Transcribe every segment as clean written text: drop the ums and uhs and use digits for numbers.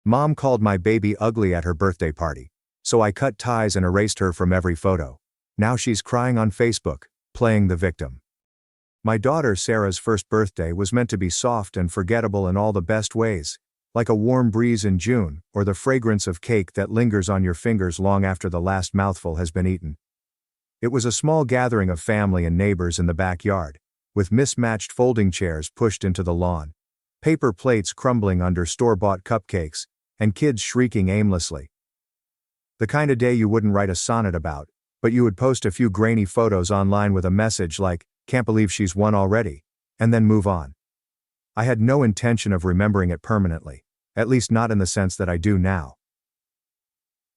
Mom called my baby ugly at her birthday party, so I cut ties and erased her from every photo. Now she's crying on Facebook, playing the victim. My daughter Sarah's first birthday was meant to be soft and forgettable in all the best ways, like a warm breeze in June, or the fragrance of cake that lingers on your fingers long after the last mouthful has been eaten. It was a small gathering of family and neighbors in the backyard, with mismatched folding chairs pushed into the lawn, paper plates crumbling under store-bought cupcakes, and kids shrieking aimlessly. The kind of day you wouldn't write a sonnet about, but you would post a few grainy photos online with a message like, "Can't believe she's won already," and then move on. I had no intention of remembering it permanently, at least not in the sense that I do now.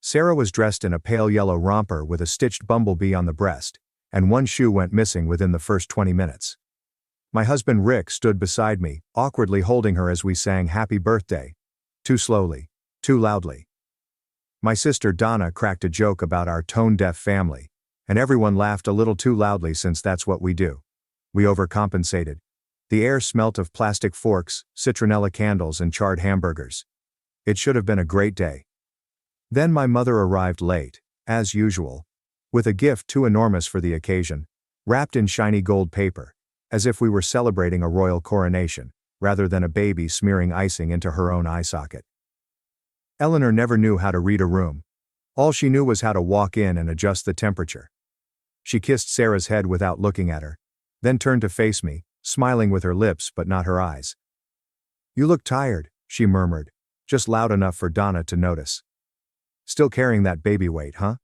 Sarah was dressed in a pale yellow romper with a stitched bumblebee on the breast, and one shoe went missing within the first 20 minutes. My husband Rick stood beside me, awkwardly holding her as we sang "Happy Birthday," too slowly, too loudly. My sister Donna cracked a joke about our tone-deaf family, and everyone laughed a little too loudly since that's what we do. We overcompensated. The air smelt of plastic forks, citronella candles, and charred hamburgers. It should have been a great day. Then my mother arrived late, as usual, with a gift too enormous for the occasion, wrapped in shiny gold paper, as if we were celebrating a royal coronation, rather than a baby smearing icing into her own eye socket. Eleanor never knew how to read a room. All she knew was how to walk in and adjust the temperature. She kissed Sarah's head without looking at her, then turned to face me, smiling with her lips but not her eyes. "You look tired," she murmured, just loud enough for Donna to notice. "Still carrying that baby weight, huh?"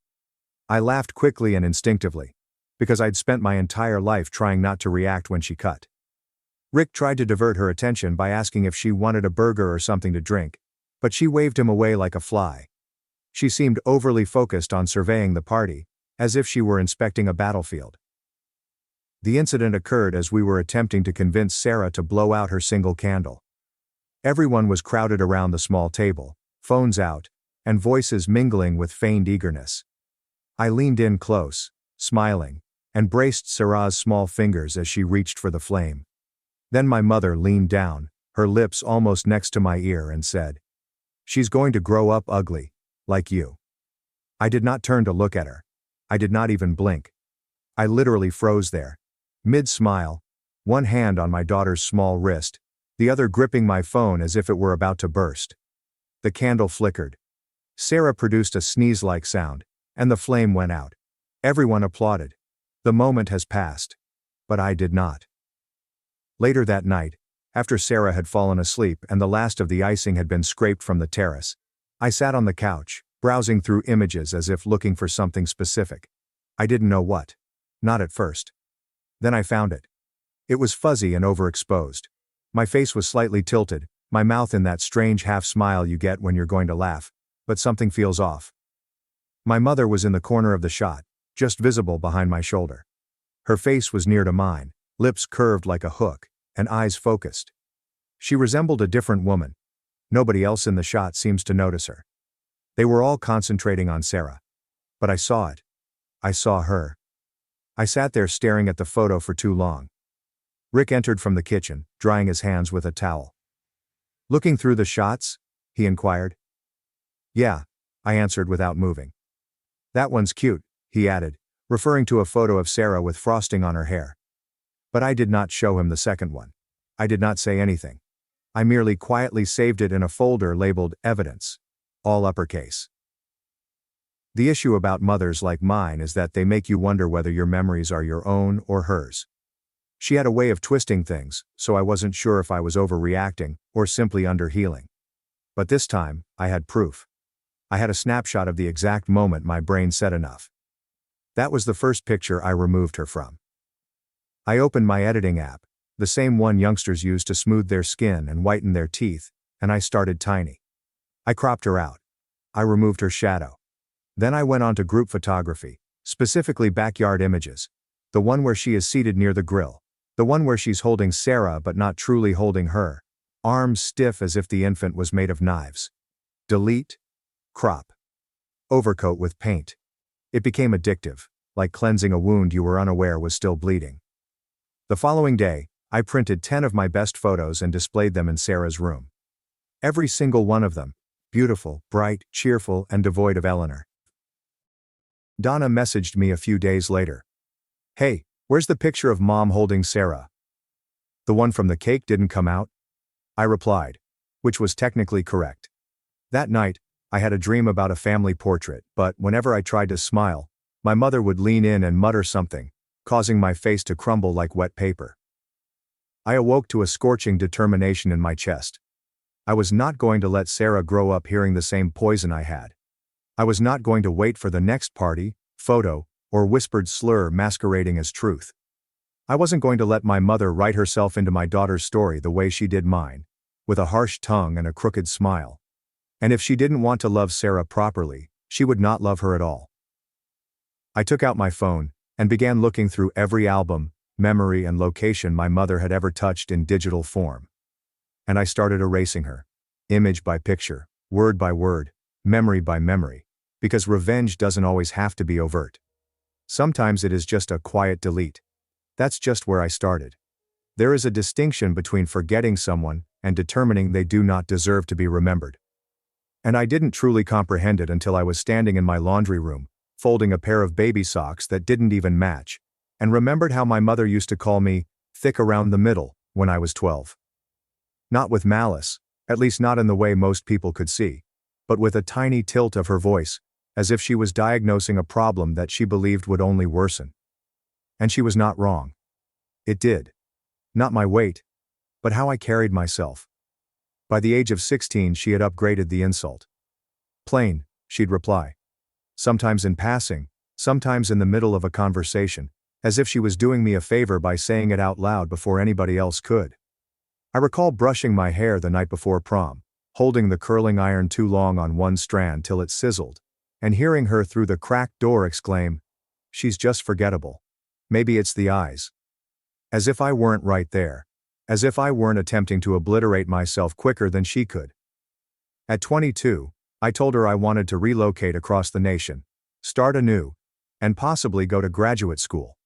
I laughed quickly and instinctively, because I'd spent my entire life trying not to react when she cut. Rick tried to divert her attention by asking if she wanted a burger or something to drink, but she waved him away like a fly. She seemed overly focused on surveying the party, as if she were inspecting a battlefield. The incident occurred as we were attempting to convince Sarah to blow out her single candle. Everyone was crowded around the small table, phones out, and voices mingling with feigned eagerness. I leaned in close, smiling, and braced Sarah's small fingers as she reached for the flame. Then my mother leaned down, her lips almost next to my ear, and said, "She's going to grow up ugly, like you." I did not turn to look at her. I did not even blink. I literally froze there, mid-smile, one hand on my daughter's small wrist, the other gripping my phone as if it were about to burst. The candle flickered. Sarah produced a sneeze-like sound, and the flame went out. Everyone applauded. The moment has passed. But I did not. Later that night, after Sarah had fallen asleep and the last of the icing had been scraped from the terrace, I sat on the couch, browsing through images as if looking for something specific. I didn't know what. Not at first. Then I found it. It was fuzzy and overexposed. My face was slightly tilted, my mouth in that strange half-smile you get when you're going to laugh, but something feels off. My mother was in the corner of the shot, just visible behind my shoulder. Her face was near to mine, lips curved like a hook, and eyes focused. She resembled a different woman. Nobody else in the shot seems to notice her. They were all concentrating on Sarah. But I saw it. I saw her. I sat there staring at the photo for too long. Rick entered from the kitchen, drying his hands with a towel. "Looking through the shots?" he inquired. "Yeah," I answered without moving. "That one's cute," he added, referring to a photo of Sarah with frosting on her hair. But I did not show him the second one. I did not say anything. I merely quietly saved it in a folder labeled "Evidence," all uppercase. The issue about mothers like mine is that they make you wonder whether your memories are your own or hers. She had a way of twisting things, so I wasn't sure if I was overreacting or simply underhealing. But this time, I had proof. I had a snapshot of the exact moment my brain said enough. That was the first picture I removed her from. I opened my editing app, the same one youngsters use to smooth their skin and whiten their teeth, and I started tiny. I cropped her out. I removed her shadow. Then I went on to group photography, specifically backyard images. The one where she is seated near the grill. The one where she's holding Sarah but not truly holding her. Arms stiff as if the infant was made of knives. Delete. Crop. Overcoat with paint. It became addictive, like cleansing a wound you were unaware was still bleeding. The following day, I printed 10 of my best photos and displayed them in Sarah's room. Every single one of them, beautiful, bright, cheerful, and devoid of Eleanor. Donna messaged me a few days later. "Hey, where's the picture of mom holding Sarah? The one from the cake didn't come out?" I replied, which was technically correct. That night, I had a dream about a family portrait, but whenever I tried to smile, my mother would lean in and mutter something, causing my face to crumble like wet paper. I awoke to a scorching determination in my chest. I was not going to let Sarah grow up hearing the same poison I had. I was not going to wait for the next party, photo, or whispered slur masquerading as truth. I wasn't going to let my mother write herself into my daughter's story the way she did mine, with a harsh tongue and a crooked smile. And if she didn't want to love Sarah properly, she would not love her at all. I took out my phone and began looking through every album, memory, and location my mother had ever touched in digital form. And I started erasing her, image by picture, word by word, memory by memory, because revenge doesn't always have to be overt. Sometimes it is just a quiet delete. That's just where I started. There is a distinction between forgetting someone and determining they do not deserve to be remembered. And I didn't truly comprehend it until I was standing in my laundry room, folding a pair of baby socks that didn't even match, and remembered how my mother used to call me thick around the middle when I was 12. Not with malice, at least not in the way most people could see, but with a tiny tilt of her voice, as if she was diagnosing a problem that she believed would only worsen. And she was not wrong. It did. Not my weight, but how I carried myself. By the age of 16 she had upgraded the insult. "Plain," she'd reply. Sometimes in passing, sometimes in the middle of a conversation, as if she was doing me a favor by saying it out loud before anybody else could. I recall brushing my hair the night before prom, holding the curling iron too long on one strand till it sizzled, and hearing her through the cracked door exclaim, "She's just forgettable. Maybe it's the eyes." As if I weren't right there. As if I weren't attempting to obliterate myself quicker than she could. At 22, I told her I wanted to relocate across the nation, start anew, and possibly go to graduate school.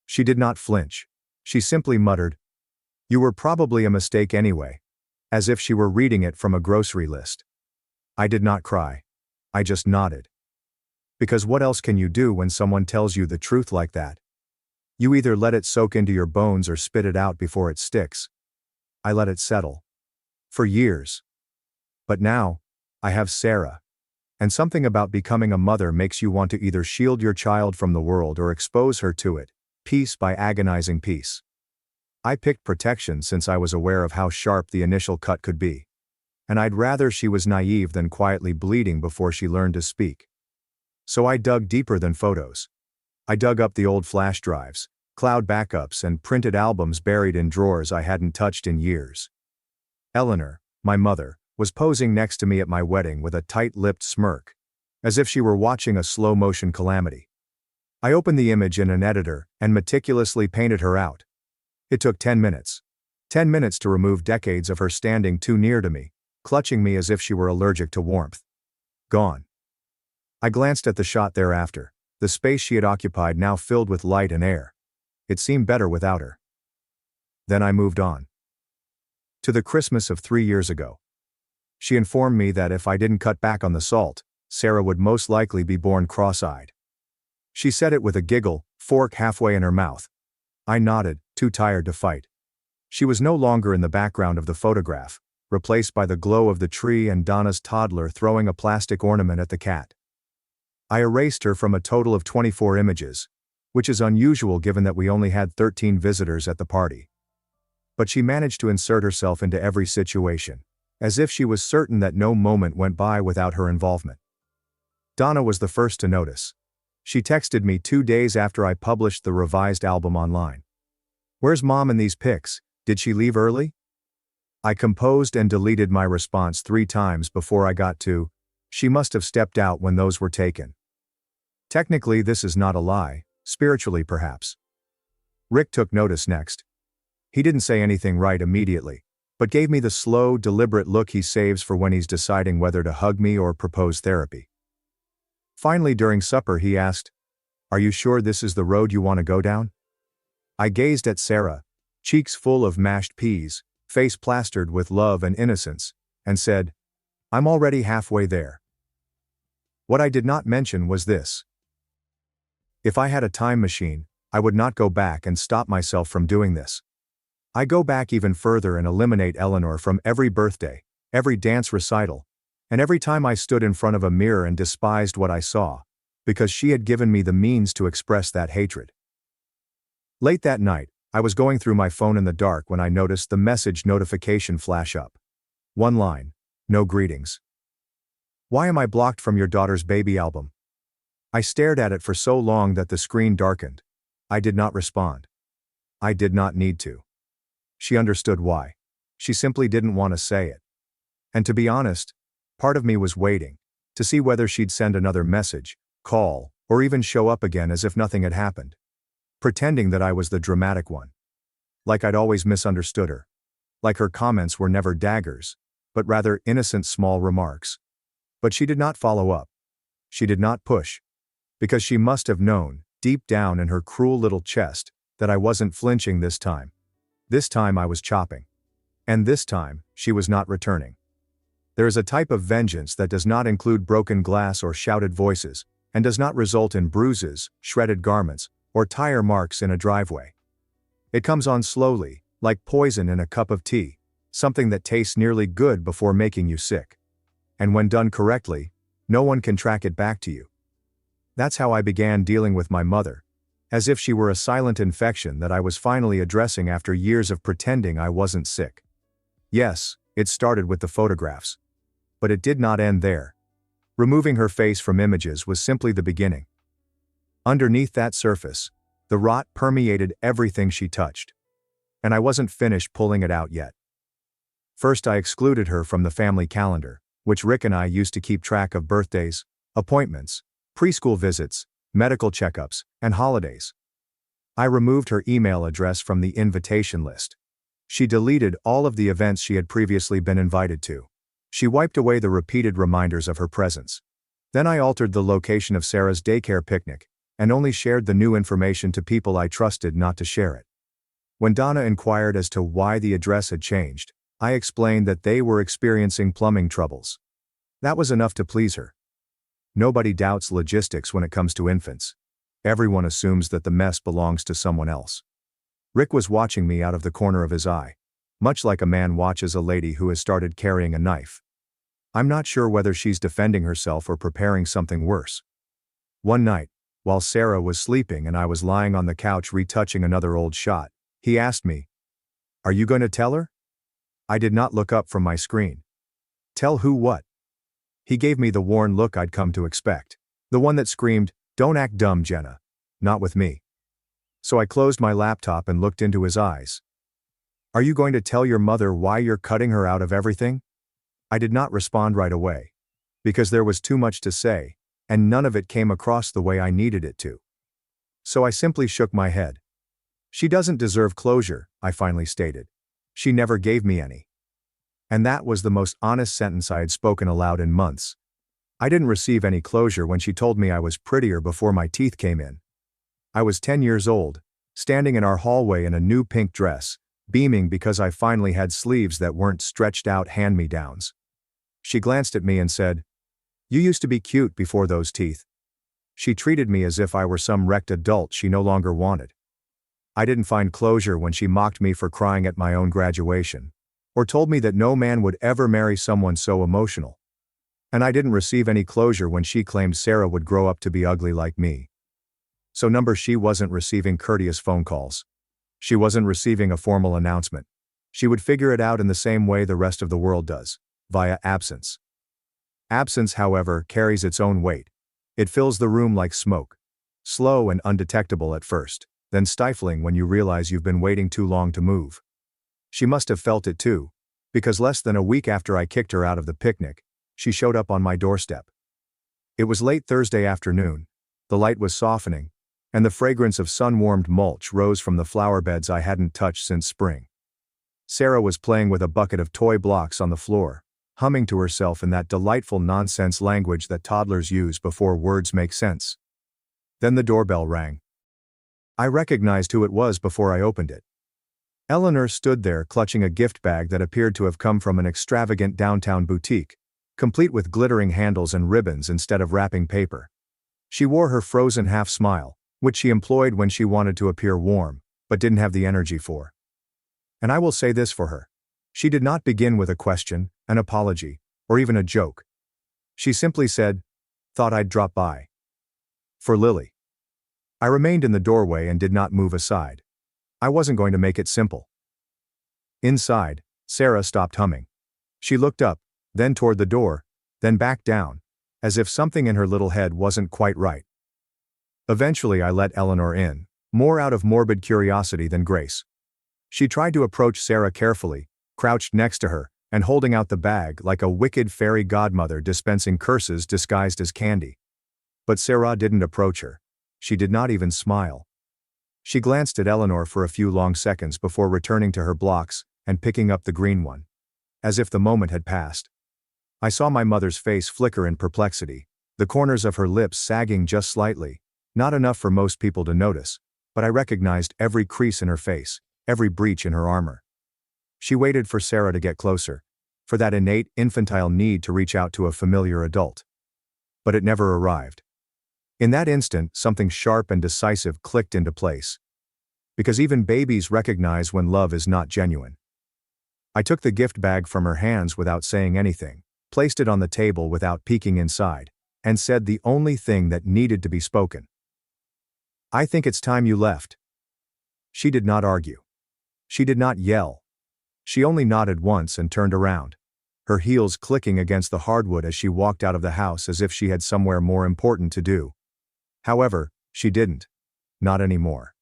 She did not flinch. She simply muttered, "You were probably a mistake anyway," as if she were reading it from a grocery list. I did not cry. I just nodded. Because what else can you do when someone tells you the truth like that? You either let it soak into your bones or spit it out before it sticks. I let it settle. For years. But now, I have Sarah. And something about becoming a mother makes you want to either shield your child from the world or expose her to it, piece by agonizing piece. I picked protection since I was aware of how sharp the initial cut could be. And I'd rather she was naive than quietly bleeding before she learned to speak. So I dug deeper than photos. I dug up the old flash drives, cloud backups, and printed albums buried in drawers I hadn't touched in years. Eleanor, my mother, was posing next to me at my wedding with a tight-lipped smirk, as if she were watching a slow-motion calamity. I opened the image in an editor and meticulously painted her out. It took 10 minutes. 10 minutes to remove decades of her standing too near to me, clutching me as if she were allergic to warmth. Gone. I glanced at the shot thereafter, the space she had occupied now filled with light and air. It seemed better without her. Then I moved on. To the Christmas of 3 years ago. She informed me that if I didn't cut back on the salt, Sarah would most likely be born cross-eyed. She said it with a giggle, fork halfway in her mouth. I nodded, too tired to fight. She was no longer in the background of the photograph, replaced by the glow of the tree and Donna's toddler throwing a plastic ornament at the cat. I erased her from a total of 24 images, which is unusual given that we only had 13 visitors at the party. But she managed to insert herself into every situation, as if she was certain that no moment went by without her involvement. Donna was the first to notice. She texted me 2 days after I published the revised album online. "Where's Mom in these pics? Did she leave early?" I composed and deleted my response 3 times before I got to, "She must have stepped out when those were taken." Technically this is not a lie, spiritually perhaps. Rick took notice next. He didn't say anything right immediately, but gave me the slow, deliberate look he saves for when he's deciding whether to hug me or propose therapy. Finally during supper he asked, "Are you sure this is the road you want to go down?" I gazed at Sarah, cheeks full of mashed peas, face plastered with love and innocence, and said, I'm already halfway there. What I did not mention was this. If I had a time machine, I would not go back and stop myself from doing this. I go back even further and eliminate Eleanor from every birthday, every dance recital, and every time I stood in front of a mirror and despised what I saw, because she had given me the means to express that hatred. Late that night, I was going through my phone in the dark when I noticed the message notification flash up. One line, no greetings. Why am I blocked from your daughter's baby album? I stared at it for so long that the screen darkened. I did not respond. I did not need to. She understood why. She simply didn't want to say it. And to be honest, part of me was waiting to see whether she'd send another message, call, or even show up again as if nothing had happened. Pretending that I was the dramatic one. Like I'd always misunderstood her. Like her comments were never daggers, but rather innocent small remarks. But she did not follow up. She did not push. Because she must have known, deep down in her cruel little chest, that I wasn't flinching this time. This time I was chopping. And this time, she was not returning. There is a type of vengeance that does not include broken glass or shouted voices, and does not result in bruises, shredded garments, or tire marks in a driveway. It comes on slowly, like poison in a cup of tea, something that tastes nearly good before making you sick. And when done correctly, no one can track it back to you. That's how I began dealing with my mother, as if she were a silent infection that I was finally addressing after years of pretending I wasn't sick. Yes, it started with the photographs. But it did not end there. Removing her face from images was simply the beginning. Underneath that surface, the rot permeated everything she touched. And I wasn't finished pulling it out yet. First, I excluded her from the family calendar, which Rick and I used to keep track of birthdays, appointments, preschool visits, medical checkups, and holidays. I removed her email address from the invitation list. She deleted all of the events she had previously been invited to. She wiped away the repeated reminders of her presence. Then I altered the location of Sarah's daycare picnic, and only shared the new information to people I trusted not to share it. When Donna inquired as to why the address had changed, I explained that they were experiencing plumbing troubles. That was enough to please her. Nobody doubts logistics when it comes to infants. Everyone assumes that the mess belongs to someone else. Rick was watching me out of the corner of his eye, much like a man watches a lady who has started carrying a knife. I'm not sure whether she's defending herself or preparing something worse. One night, while Sarah was sleeping and I was lying on the couch retouching another old shot, he asked me, "Are you going to tell her?" I did not look up from my screen. Tell who what? He gave me the worn look I'd come to expect. The one that screamed, "Don't act dumb, Jenna." Not with me. So I closed my laptop and looked into his eyes. "Are you going to tell your mother why you're cutting her out of everything?" I did not respond right away. Because there was too much to say, and none of it came across the way I needed it to. So I simply shook my head. "She doesn't deserve closure," I finally stated. "She never gave me any." And that was the most honest sentence I had spoken aloud in months. I didn't receive any closure when she told me I was prettier before my teeth came in. I was 10 years old, standing in our hallway in a new pink dress, beaming because I finally had sleeves that weren't stretched out hand-me-downs. She glanced at me and said, "You used to be cute before those teeth." She treated me as if I were some wrecked adult she no longer wanted. I didn't find closure when she mocked me for crying at my own graduation, or told me that no man would ever marry someone so emotional. And I didn't receive any closure when she claimed Sarah would grow up to be ugly like me. So she wasn't receiving courteous phone calls. She wasn't receiving a formal announcement. She would figure it out in the same way the rest of the world does, via absence. Absence, however, carries its own weight. It fills the room like smoke. Slow and undetectable at first, then stifling when you realize you've been waiting too long to move. She must have felt it too, because less than a week after I kicked her out of the picnic, she showed up on my doorstep. It was late Thursday afternoon, the light was softening, and the fragrance of sun-warmed mulch rose from the flower beds I hadn't touched since spring. Sarah was playing with a bucket of toy blocks on the floor, humming to herself in that delightful nonsense language that toddlers use before words make sense. Then the doorbell rang. I recognized who it was before I opened it. Eleanor stood there clutching a gift bag that appeared to have come from an extravagant downtown boutique, complete with glittering handles and ribbons instead of wrapping paper. She wore her frozen half-smile, which she employed when she wanted to appear warm, but didn't have the energy for. And I will say this for her. She did not begin with a question, an apology, or even a joke. She simply said, "Thought I'd drop by." For Lily. I remained in the doorway and did not move aside. I wasn't going to make it simple. Inside, Sarah stopped humming. She looked up, then toward the door, then back down, as if something in her little head wasn't quite right. Eventually I let Eleanor in, more out of morbid curiosity than grace. She tried to approach Sarah carefully, crouched next to her, and holding out the bag like a wicked fairy godmother dispensing curses disguised as candy. But Sarah didn't approach her. She did not even smile. She glanced at Eleanor for a few long seconds before returning to her blocks and picking up the green one. As if the moment had passed. I saw my mother's face flicker in perplexity, the corners of her lips sagging just slightly, not enough for most people to notice, but I recognized every crease in her face, every breach in her armor. She waited for Sarah to get closer, for that innate infantile need to reach out to a familiar adult. But it never arrived. In that instant, something sharp and decisive clicked into place. Because even babies recognize when love is not genuine. I took the gift bag from her hands without saying anything, placed it on the table without peeking inside, and said the only thing that needed to be spoken. "I think it's time you left." She did not argue. She did not yell. She only nodded once and turned around, her heels clicking against the hardwood as she walked out of the house as if she had somewhere more important to do. However, she didn't. Not anymore.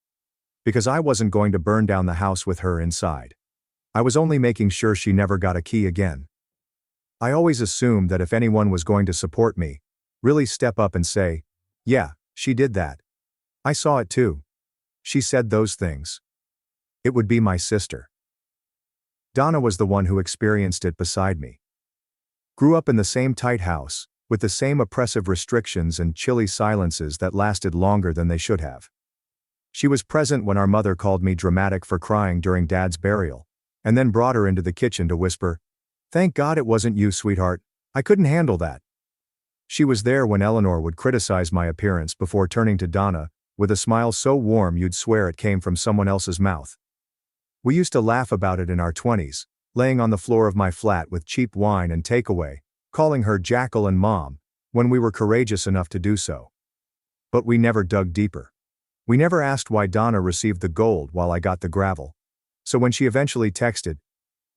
Because I wasn't going to burn down the house with her inside. I was only making sure she never got a key again. I always assumed that if anyone was going to support me, really step up and say, "Yeah, she did that. I saw it too. She said those things." It would be my sister. Donna was the one who experienced it beside me. Grew up in the same tight house, with the same oppressive restrictions and chilly silences that lasted longer than they should have. She was present when our mother called me dramatic for crying during Dad's burial, and then brought her into the kitchen to whisper, "Thank God it wasn't you, sweetheart. I couldn't handle that." She was there when Eleanor would criticize my appearance before turning to Donna, with a smile so warm you'd swear it came from someone else's mouth. We used to laugh about it in our 20s, laying on the floor of my flat with cheap wine and takeaway, calling her Jackal and Mom, when we were courageous enough to do so. But we never dug deeper. We never asked why Donna received the gold while I got the gravel. So when she eventually texted,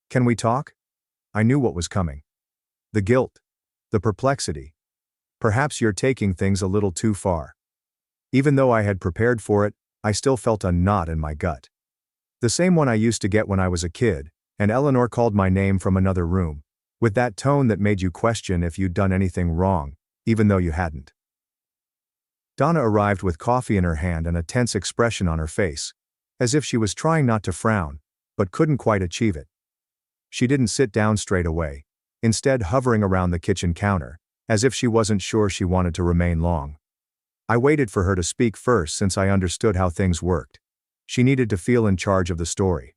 "Can we talk?" I knew what was coming. The guilt. The perplexity. "Perhaps you're taking things a little too far." Even though I had prepared for it, I still felt a knot in my gut. The same one I used to get when I was a kid, and Eleanor called my name from another room, with that tone that made you question if you'd done anything wrong, even though you hadn't. Donna arrived with coffee in her hand and a tense expression on her face, as if she was trying not to frown, but couldn't quite achieve it. She didn't sit down straight away, instead hovering around the kitchen counter, as if she wasn't sure she wanted to remain long. I waited for her to speak first since I understood how things worked. She needed to feel in charge of the story.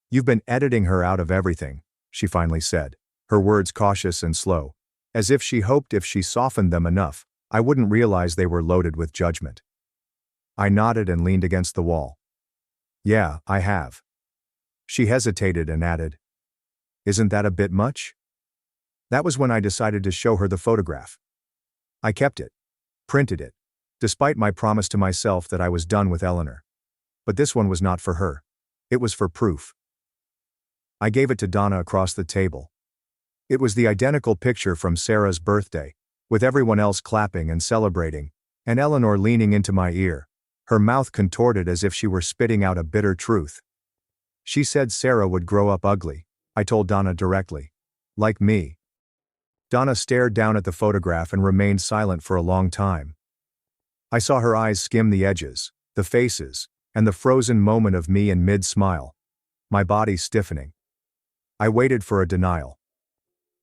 "You've been editing her out of everything," she finally said, her words cautious and slow, as if she hoped if she softened them enough, I wouldn't realize they were loaded with judgment. I nodded and leaned against the wall. "Yeah, I have." She hesitated and added, "Isn't that a bit much?" That was when I decided to show her the photograph. I kept it. Printed it. Despite my promise to myself that I was done with Eleanor. But this one was not for her. It was for proof. I gave it to Donna across the table. It was the identical picture from Sarah's birthday, with everyone else clapping and celebrating, and Eleanor leaning into my ear, her mouth contorted as if she were spitting out a bitter truth. She said Sarah would grow up ugly, I told Donna directly. Like me. Donna stared down at the photograph and remained silent for a long time. I saw her eyes skim the edges, the faces, and the frozen moment of me in mid-smile, my body stiffening. I waited for a denial.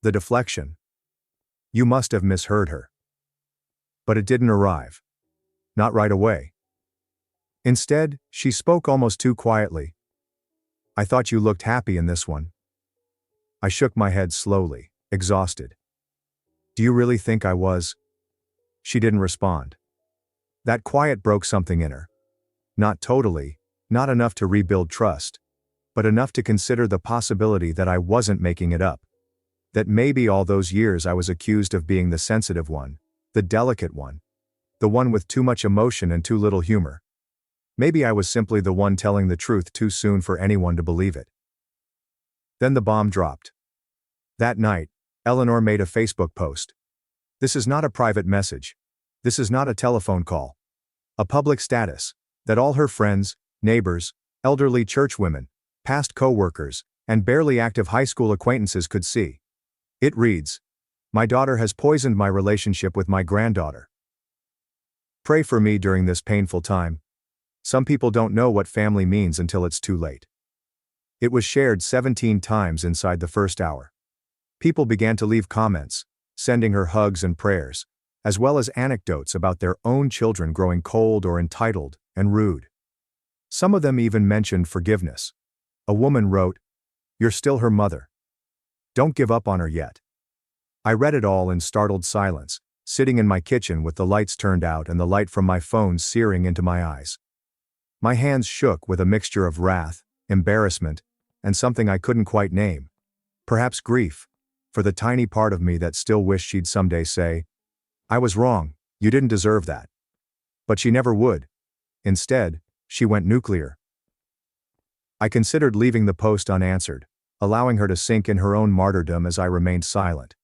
The deflection. "You must have misheard her." But it didn't arrive. Not right away. Instead, she spoke almost too quietly. "I thought you looked happy in this one." I shook my head slowly, exhausted. Do you really think I was? She didn't respond. That quiet broke something in her. Not totally, not enough to rebuild trust, but enough to consider the possibility that I wasn't making it up. That maybe all those years I was accused of being the sensitive one, the delicate one, the one with too much emotion and too little humor. Maybe I was simply the one telling the truth too soon for anyone to believe it. Then the bomb dropped. That night, Eleanor made a Facebook post. This is not a private message. This is not a telephone call. A public status that all her friends, neighbors, elderly churchwomen, past co-workers, and barely active high school acquaintances could see. It reads, "My daughter has poisoned my relationship with my granddaughter. Pray for me during this painful time. Some people don't know what family means until it's too late." It was shared 17 times inside the first hour. People began to leave comments, sending her hugs and prayers, as well as anecdotes about their own children growing cold or entitled and rude. Some of them even mentioned forgiveness. A woman wrote, "You're still her mother. Don't give up on her yet." I read it all in startled silence, sitting in my kitchen with the lights turned out and the light from my phone searing into my eyes. My hands shook with a mixture of wrath, embarrassment, and something I couldn't quite name. Perhaps grief, for the tiny part of me that still wished she'd someday say, "I was wrong, you didn't deserve that." But she never would. Instead, she went nuclear. I considered leaving the post unanswered, allowing her to sink in her own martyrdom as I remained silent.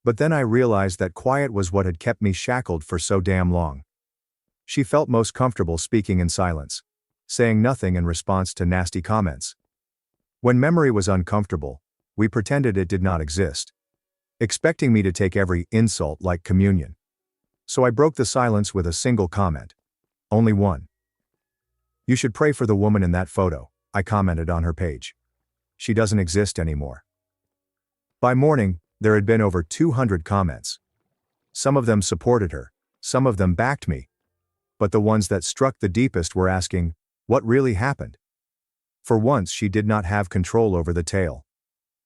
But then I realized that quiet was what had kept me shackled for so damn long. She felt most comfortable speaking in silence, saying nothing in response to nasty comments. When memory was uncomfortable, we pretended it did not exist, expecting me to take every insult like communion. So I broke the silence with a single comment. Only one. "You should pray for the woman in that photo," I commented on her page. "She doesn't exist anymore." By morning, there had been over 200 comments. Some of them supported her, some of them backed me. But the ones that struck the deepest were asking, what really happened? For once she did not have control over the tale.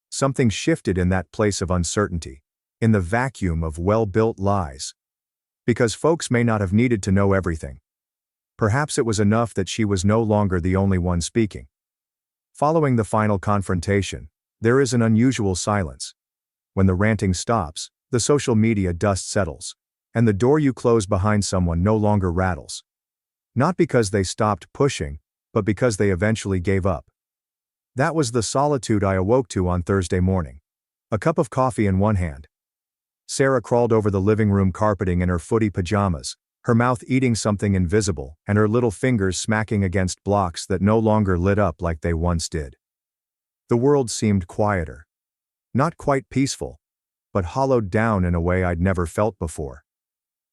Something shifted in that place of uncertainty, in the vacuum of well-built lies. Because folks may not have needed to know everything. Perhaps it was enough that she was no longer the only one speaking. Following the final confrontation, there is an unusual silence. When the ranting stops, the social media dust settles, and the door you close behind someone no longer rattles. Not because they stopped pushing, but because they eventually gave up. That was the solitude I awoke to on Thursday morning. A cup of coffee in one hand. Sarah crawled over the living room carpeting in her footy pajamas, her mouth eating something invisible and her little fingers smacking against blocks that no longer lit up like they once did. The world seemed quieter. Not quite peaceful, but hollowed down in a way I'd never felt before.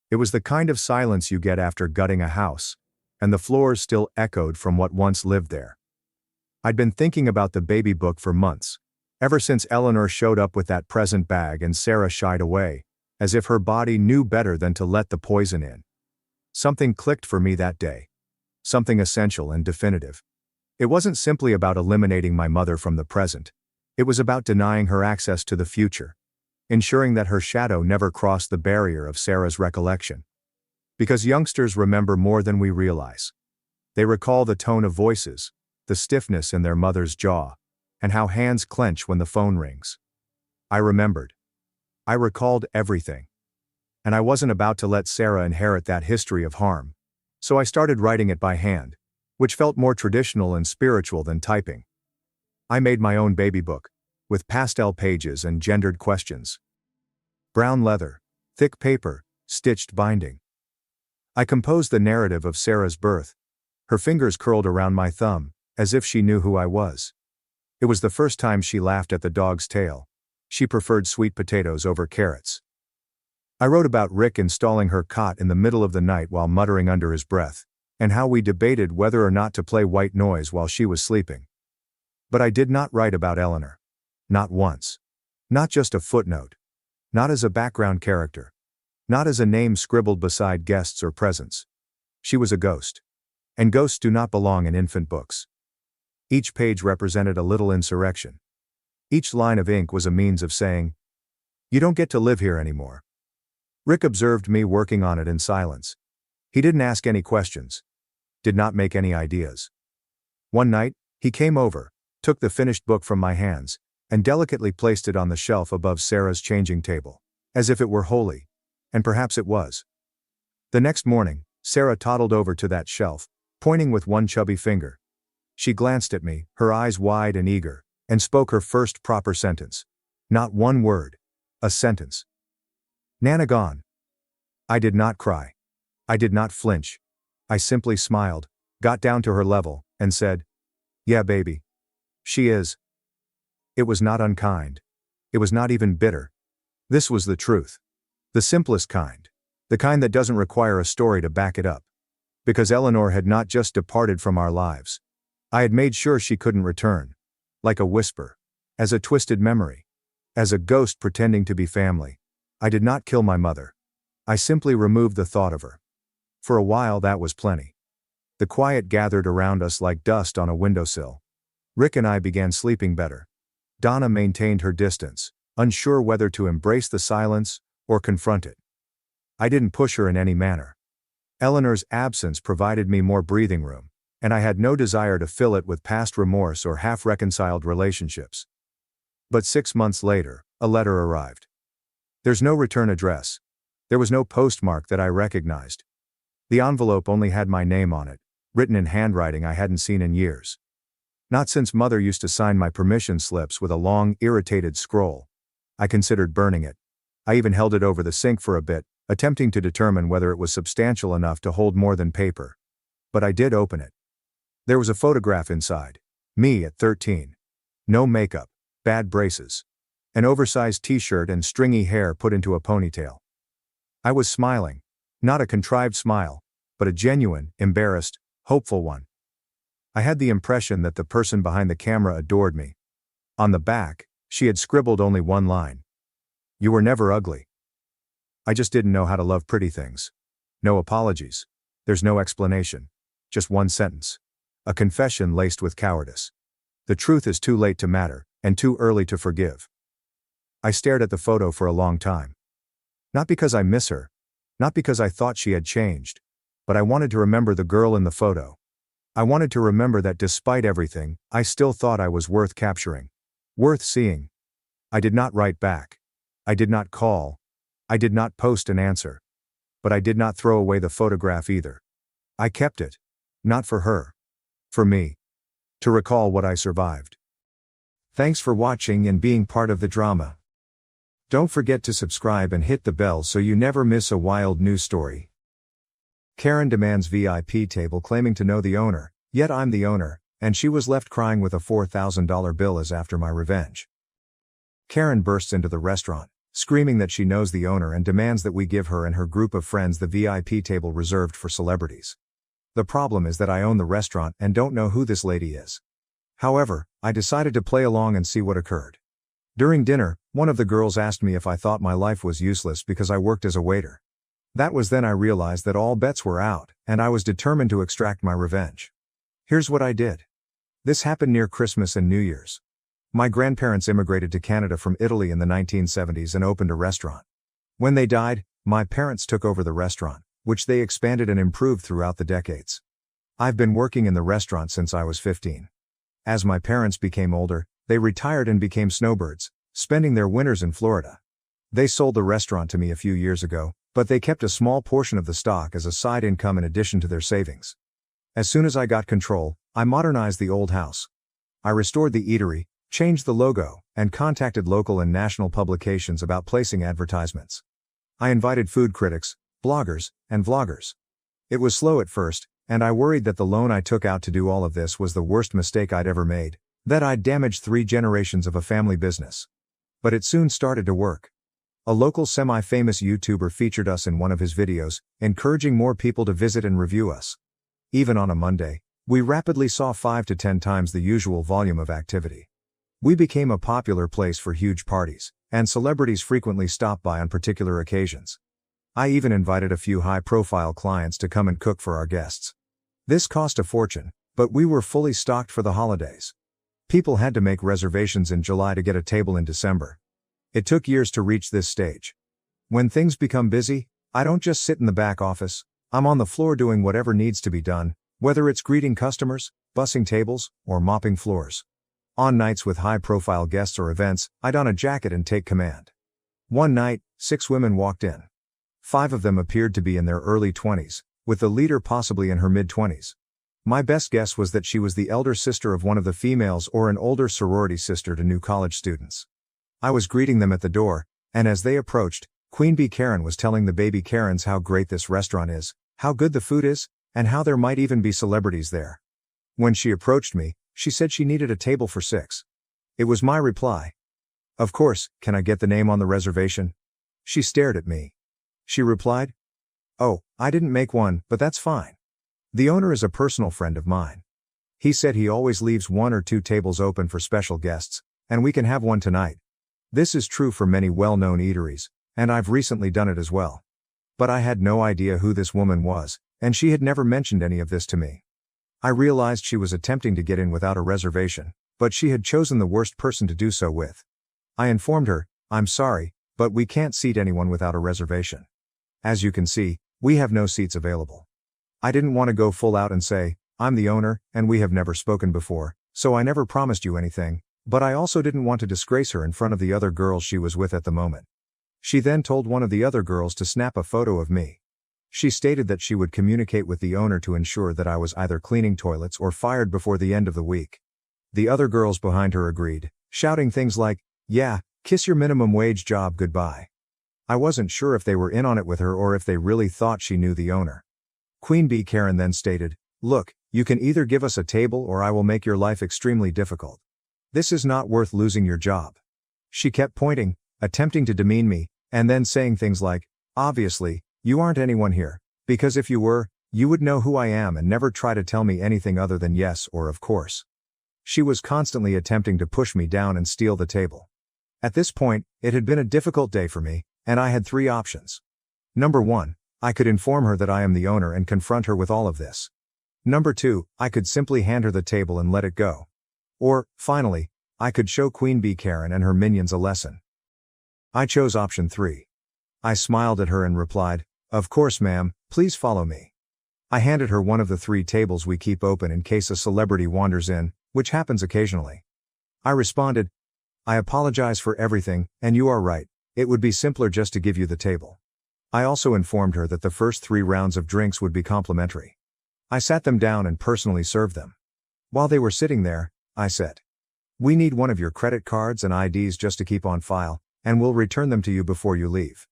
It was the kind of silence you get after gutting a house, and the floors still echoed from what once lived there. I'd been thinking about the baby book for months, ever since Eleanor showed up with that present bag and Sarah shied away, as if her body knew better than to let the poison in. Something clicked for me that day. Something essential and definitive. It wasn't simply about eliminating my mother from the present. It was about denying her access to the future, ensuring that her shadow never crossed the barrier of Sarah's recollection. Because youngsters remember more than we realize. They recall the tone of voices, the stiffness in their mother's jaw, and how hands clench when the phone rings. I remembered. I recalled everything. And I wasn't about to let Sarah inherit that history of harm. So I started writing it by hand, which felt more traditional and spiritual than typing. I made my own baby book, with pastel pages and gendered questions. Brown leather, thick paper, stitched binding. I composed the narrative of Sarah's birth, her fingers curled around my thumb, as if she knew who I was. It was the first time she laughed at the dog's tail. She preferred sweet potatoes over carrots. I wrote about Rick installing her cot in the middle of the night while muttering under his breath, and how we debated whether or not to play white noise while she was sleeping. But I did not write about Eleanor. Not once. Not just a footnote. Not as a background character. Not as a name scribbled beside guests or presents. She was a ghost. And ghosts do not belong in infant books. Each page represented a little insurrection. Each line of ink was a means of saying, You don't get to live here anymore. Rick observed me working on it in silence. He didn't ask any questions. Did not make any ideas. One night, he came over, took the finished book from my hands, and delicately placed it on the shelf above Sarah's changing table, as if it were holy. And perhaps it was. The next morning, Sarah toddled over to that shelf, pointing with one chubby finger. She glanced at me, her eyes wide and eager, and spoke her first proper sentence. Not one word. A sentence. Nana gone. I did not cry. I did not flinch. I simply smiled, got down to her level, and said, "Yeah, baby. She is." It was not unkind. It was not even bitter. This was the truth. The simplest kind. The kind that doesn't require a story to back it up. Because Eleanor had not just departed from our lives. I had made sure she couldn't return. Like a whisper. As a twisted memory. As a ghost pretending to be family. I did not kill my mother. I simply removed the thought of her. For a while that was plenty. The quiet gathered around us like dust on a windowsill. Rick and I began sleeping better. Donna maintained her distance, unsure whether to embrace the silence or confront it. I didn't push her in any manner. Eleanor's absence provided me more breathing room, and I had no desire to fill it with past remorse or half-reconciled relationships. But 6 months later, a letter arrived. There's no return address. There was no postmark that I recognized. The envelope only had my name on it, written in handwriting I hadn't seen in years. Not since Mother used to sign my permission slips with a long, irritated scroll. I considered burning it. I even held it over the sink for a bit, attempting to determine whether it was substantial enough to hold more than paper. But I did open it. There was a photograph inside. Me at 13. No makeup, bad braces. An oversized t-shirt and stringy hair put into a ponytail. I was smiling. Not a contrived smile, but a genuine, embarrassed, hopeful one. I had the impression that the person behind the camera adored me. On the back, she had scribbled only one line. You were never ugly. I just didn't know how to love pretty things. No apologies. There's no explanation. Just one sentence. A confession laced with cowardice. The truth is too late to matter, and too early to forgive. I stared at the photo for a long time. Not because I miss her. Not because I thought she had changed. But I wanted to remember the girl in the photo. I wanted to remember that despite everything, I still thought I was worth capturing. Worth seeing. I did not write back. I did not call. I did not post an answer. But I did not throw away the photograph either. I kept it. Not for her. For me. To recall what I survived. Thanks for watching and being part of the drama. Don't forget to subscribe and hit the bell so you never miss a wild news story. Karen demands VIP table claiming to know the owner, yet I'm the owner, and she was left crying with a $4,000 bill as after my revenge. Karen bursts into the restaurant, screaming that she knows the owner and demands that we give her and her group of friends the VIP table reserved for celebrities. The problem is that I own the restaurant and don't know who this lady is. However, I decided to play along and see what occurred. During dinner, one of the girls asked me if I thought my life was useless because I worked as a waiter. That was then I realized that all bets were out, and I was determined to extract my revenge. Here's what I did. This happened near Christmas and New Year's. My grandparents immigrated to Canada from Italy in the 1970s and opened a restaurant. When they died, my parents took over the restaurant, which they expanded and improved throughout the decades. I've been working in the restaurant since I was 15. As my parents became older, they retired and became snowbirds, spending their winters in Florida. They sold the restaurant to me a few years ago, but they kept a small portion of the stock as a side income in addition to their savings. As soon as I got control, I modernized the old house. I restored the eatery, changed the logo, and contacted local and national publications about placing advertisements. I invited food critics, bloggers, and vloggers. It was slow at first, and I worried that the loan I took out to do all of this was the worst mistake I'd ever made, that I'd damaged 3 generations of a family business. But it soon started to work. A local semi-famous YouTuber featured us in one of his videos, encouraging more people to visit and review us. Even on a Monday, we rapidly saw 5 to 10 times the usual volume of activity. We became a popular place for huge parties, and celebrities frequently stopped by on particular occasions. I even invited a few high-profile clients to come and cook for our guests. This cost a fortune, but we were fully stocked for the holidays. People had to make reservations in July to get a table in December. It took years to reach this stage. When things become busy, I don't just sit in the back office, I'm on the floor doing whatever needs to be done, whether it's greeting customers, bussing tables, or mopping floors. On nights with high-profile guests or events, I don a jacket and take command. One night, 6 women walked in. 5 of them appeared to be in their early 20s, with the leader possibly in her mid-20s. My best guess was that she was the elder sister of one of the females or an older sorority sister to new college students. I was greeting them at the door, and as they approached, Queen Bee Karen was telling the baby Karens how great this restaurant is, how good the food is, and how there might even be celebrities there. When she approached me, she said she needed a table for 6. It was my reply. Of course, can I get the name on the reservation? She stared at me. She replied, "Oh, I didn't make one, but that's fine. The owner is a personal friend of mine. He said he always leaves 1 or 2 tables open for special guests, and we can have one tonight." This is true for many well-known eateries, and I've recently done it as well. But I had no idea who this woman was, and she had never mentioned any of this to me. I realized she was attempting to get in without a reservation, but she had chosen the worst person to do so with. I informed her, "I'm sorry, but we can't seat anyone without a reservation. As you can see, we have no seats available." I didn't want to go full out and say, "I'm the owner, and we have never spoken before, so I never promised you anything," but I also didn't want to disgrace her in front of the other girls she was with at the moment. She then told one of the other girls to snap a photo of me. She stated that she would communicate with the owner to ensure that I was either cleaning toilets or fired before the end of the week. The other girls behind her agreed, shouting things like, "Yeah, kiss your minimum wage job goodbye." I wasn't sure if they were in on it with her or if they really thought she knew the owner. Queen Bee Karen then stated, "Look, you can either give us a table or I will make your life extremely difficult. This is not worth losing your job." She kept pointing, attempting to demean me, and then saying things like, "Obviously, you aren't anyone here, because if you were, you would know who I am and never try to tell me anything other than yes or of course." She was constantly attempting to push me down and steal the table. At this point, it had been a difficult day for me, and I had 3 options. Number 1, I could inform her that I am the owner and confront her with all of this. Number 2, I could simply hand her the table and let it go. Or, finally, I could show Queen Bee Karen and her minions a lesson. I chose option 3. I smiled at her and replied, "Of course ma'am, please follow me." I handed her one of the 3 tables we keep open in case a celebrity wanders in, which happens occasionally. I responded, "I apologize for everything, and you are right, it would be simpler just to give you the table." I also informed her that the first 3 rounds of drinks would be complimentary. I sat them down and personally served them. While they were sitting there, I said, "We need one of your credit cards and IDs just to keep on file, and we'll return them to you before you leave."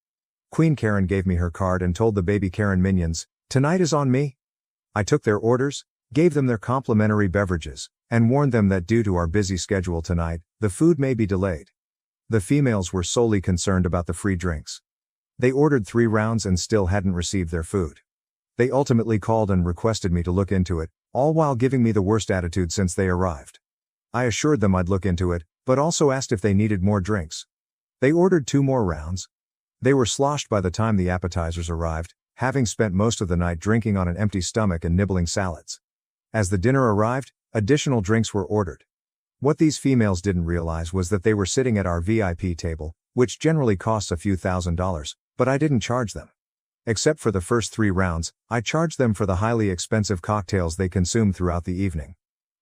Queen Karen gave me her card and told the baby Karen minions, "Tonight is on me." I took their orders, gave them their complimentary beverages, and warned them that due to our busy schedule tonight, the food may be delayed. The females were solely concerned about the free drinks. They ordered 3 rounds and still hadn't received their food. They ultimately called and requested me to look into it, all while giving me the worst attitude since they arrived. I assured them I'd look into it, but also asked if they needed more drinks. They ordered 2 more rounds. They were sloshed by the time the appetizers arrived, having spent most of the night drinking on an empty stomach and nibbling salads. As the dinner arrived, additional drinks were ordered. What these females didn't realize was that they were sitting at our VIP table, which generally costs a few $1,000s, but I didn't charge them. Except for the first 3 rounds, I charged them for the highly expensive cocktails they consumed throughout the evening.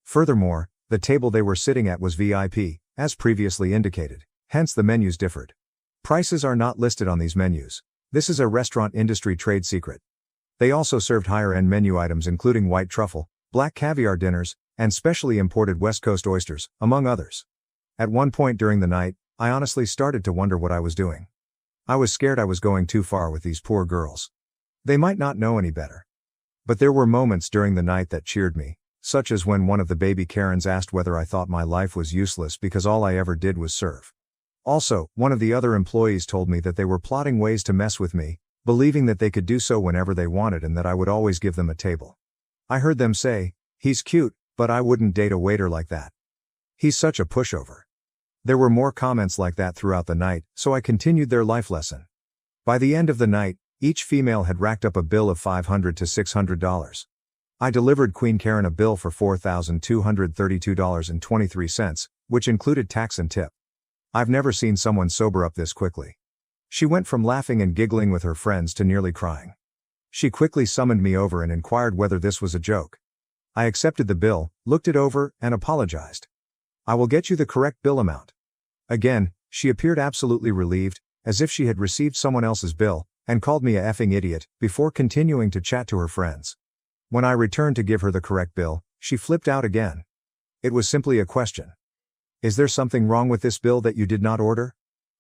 Furthermore, the table they were sitting at was VIP, as previously indicated, hence the menus differed. Prices are not listed on these menus. This is a restaurant industry trade secret. They also served higher-end menu items including white truffle, black caviar dinners, and specially imported West Coast oysters, among others. At one point during the night, I honestly started to wonder what I was doing. I was scared I was going too far with these poor girls. They might not know any better. But there were moments during the night that cheered me, such as when one of the baby Karens asked whether I thought my life was useless because all I ever did was serve. Also, one of the other employees told me that they were plotting ways to mess with me, believing that they could do so whenever they wanted and that I would always give them a table. I heard them say, "He's cute, but I wouldn't date a waiter like that. He's such a pushover." There were more comments like that throughout the night, so I continued their life lesson. By the end of the night, each female had racked up a bill of $500 to $600. I delivered Queen Karen a bill for $4,232.23, which included tax and tip. I've never seen someone sober up this quickly. She went from laughing and giggling with her friends to nearly crying. She quickly summoned me over and inquired whether this was a joke. I accepted the bill, looked it over, and apologized. I will get you the correct bill amount. Again, she appeared absolutely relieved, as if she had received someone else's bill, and called me a effing idiot, before continuing to chat to her friends. When I returned to give her the correct bill, she flipped out again. It was simply a question. Is there something wrong with this bill that you did not order?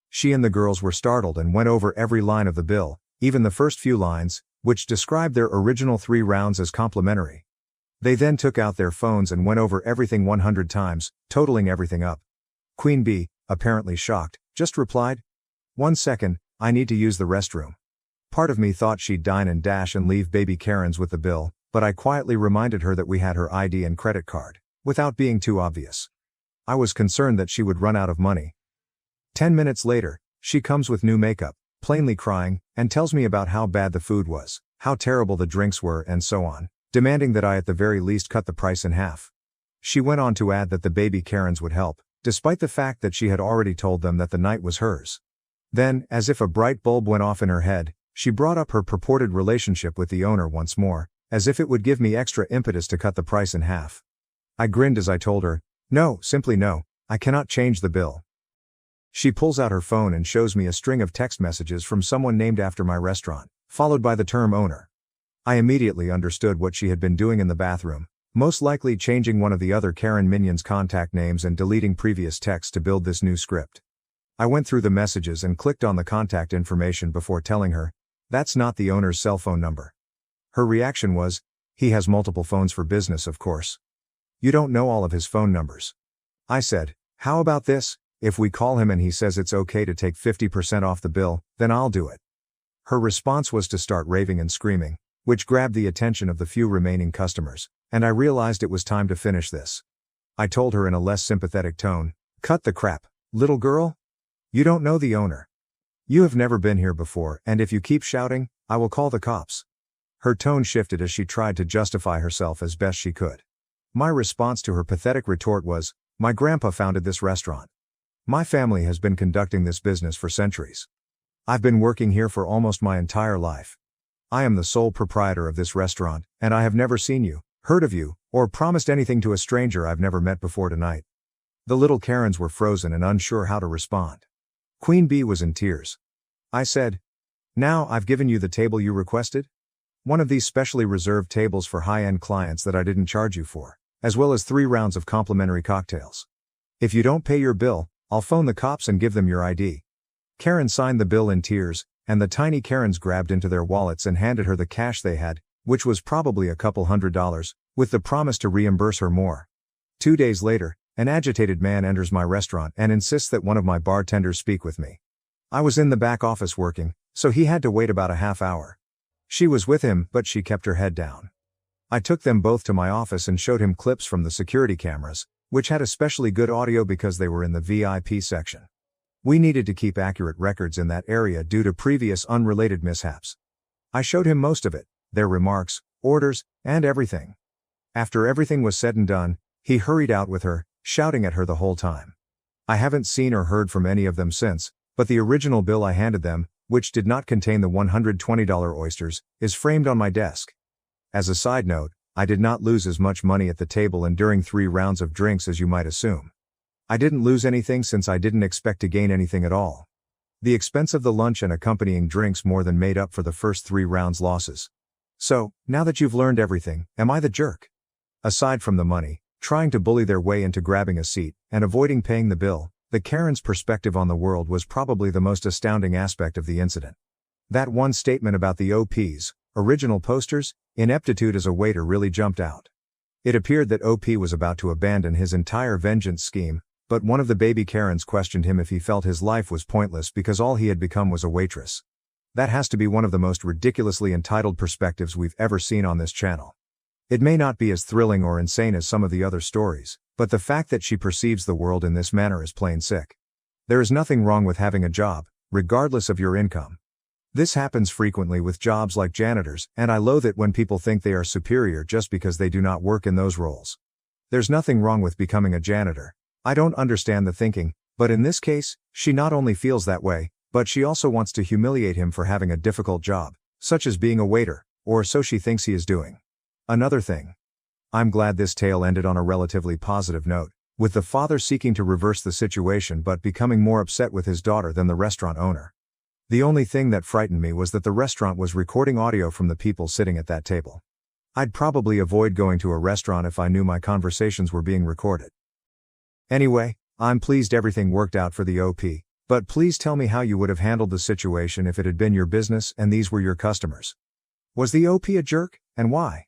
She and the girls were startled and went over every line of the bill, even the first few lines, which described their original 3 rounds as complimentary. They then took out their phones and went over everything 100 times, totaling everything up. Queen Bee, apparently shocked, just replied, "1 second, I need to use the restroom." Part of me thought she'd dine and dash and leave baby Karens with the bill, but I quietly reminded her that we had her ID and credit card, without being too obvious. I was concerned that she would run out of money. 10 minutes later, she comes with new makeup, plainly crying, and tells me about how bad the food was, how terrible the drinks were, and so on, demanding that I at the very least cut the price in half. She went on to add that the baby Karens would help, despite the fact that she had already told them that the night was hers. Then, as if a bright bulb went off in her head, she brought up her purported relationship with the owner once more, as if it would give me extra impetus to cut the price in half. I grinned as I told her, "No, simply no, I cannot change the bill." She pulls out her phone and shows me a string of text messages from someone named after my restaurant, followed by the term owner. I immediately understood what she had been doing in the bathroom, most likely changing one of the other Karen minions' contact names and deleting previous texts to build this new script. I went through the messages and clicked on the contact information before telling her, "That's not the owner's cell phone number." Her reaction was, "He has multiple phones for business, of course. You don't know all of his phone numbers." I said, "How about this? If we call him and he says it's okay to take 50% off the bill, then I'll do it." Her response was to start raving and screaming, which grabbed the attention of the few remaining customers, and I realized it was time to finish this. I told her in a less sympathetic tone, "Cut the crap, little girl. You don't know the owner. You have never been here before, and if you keep shouting, I will call the cops." Her tone shifted as she tried to justify herself as best she could. My response to her pathetic retort was, "My grandpa founded this restaurant. My family has been conducting this business for centuries. I've been working here for almost my entire life. I am the sole proprietor of this restaurant, and I have never seen you, heard of you, or promised anything to a stranger I've never met before tonight." The little Karens were frozen and unsure how to respond. Queen Bee was in tears. I said, "Now I've given you the table you requested? One of these specially reserved tables for high-end clients that I didn't charge you for, as well as 3 rounds of complimentary cocktails. If you don't pay your bill, I'll phone the cops and give them your ID." Karen signed the bill in tears, and the tiny Karens grabbed into their wallets and handed her the cash they had, which was probably a couple $100, with the promise to reimburse her more. 2 days later, an agitated man enters my restaurant and insists that one of my bartenders speak with me. I was in the back office working, so he had to wait about a half hour. She was with him, but she kept her head down. I took them both to my office and showed him clips from the security cameras, which had especially good audio because they were in the VIP section. We needed to keep accurate records in that area due to previous unrelated mishaps. I showed him most of it, their remarks, orders, and everything. After everything was said and done, he hurried out with her, shouting at her the whole time. I haven't seen or heard from any of them since, but the original bill I handed them, which did not contain the $120 oysters, is framed on my desk. As a side note, I did not lose as much money at the table and during 3 rounds of drinks as you might assume. I didn't lose anything since I didn't expect to gain anything at all. The expense of the lunch and accompanying drinks more than made up for the first 3 rounds losses. So, now that you've learned everything, am I the jerk? Aside from the money, trying to bully their way into grabbing a seat, and avoiding paying the bill, the Karen's perspective on the world was probably the most astounding aspect of the incident. That one statement about the OP's original poster's ineptitude as a waiter really jumped out. It appeared that OP was about to abandon his entire vengeance scheme, but one of the baby Karens questioned him if he felt his life was pointless because all he had become was a waitress. That has to be one of the most ridiculously entitled perspectives we've ever seen on this channel. It may not be as thrilling or insane as some of the other stories, but the fact that she perceives the world in this manner is plain sick. There is nothing wrong with having a job, regardless of your income. This happens frequently with jobs like janitors, and I loathe it when people think they are superior just because they do not work in those roles. There's nothing wrong with becoming a janitor. I don't understand the thinking, But in this case, she not only feels that way, but she also wants to humiliate him for having a difficult job, such as being a waiter, or so she thinks he is doing. Another thing. I'm glad this tale ended on a relatively positive note, with the father seeking to reverse the situation but becoming more upset with his daughter than the restaurant owner. The only thing that frightened me was that the restaurant was recording audio from the people sitting at that table. I'd probably avoid going to a restaurant if I knew my conversations were being recorded. Anyway, I'm pleased everything worked out for the OP, but please tell me how you would have handled the situation if it had been your business and these were your customers. Was the OP a jerk, and why?